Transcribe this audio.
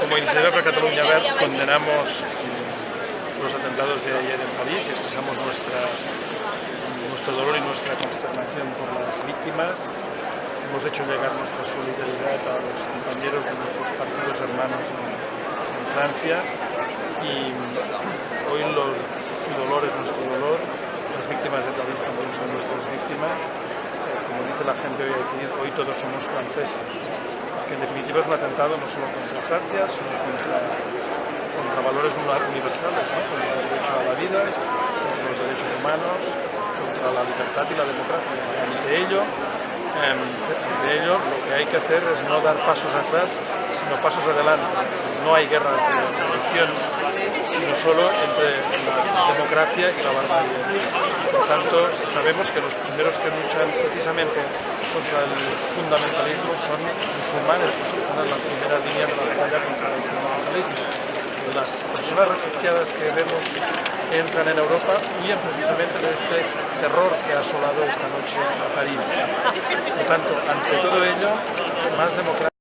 Como Iniciativa per Catalunya Verds condenamos los atentados de ayer en París y expresamos nuestro dolor y nuestra consternación por las víctimas. Hemos hecho llegar nuestra solidaridad a los compañeros de nuestros partidos hermanos en Francia y hoy su dolor es nuestro dolor. Las víctimas de París también son nuestras víctimas. Como dice la gente hoy aquí, hoy todos somos franceses, que en definitiva es un atentado no solo contra Francia, sino contra valores universales, ¿no? Contra el derecho a la vida, contra los derechos humanos, contra la libertad y la democracia. Ante ello, lo que hay que hacer es no dar pasos atrás, sino pasos adelante. No hay guerras de religión, sino solo entre la democracia y la barbarie. Por tanto, sabemos que los primeros que luchan precisamente contra el fundamentalismo son musulmanes, los que están en la primera línea de la batalla contra el fundamentalismo. Las personas refugiadas que vemos que entran en Europa huyen precisamente de este terror que ha asolado esta noche a París. Por tanto, ante todo ello, más democracia.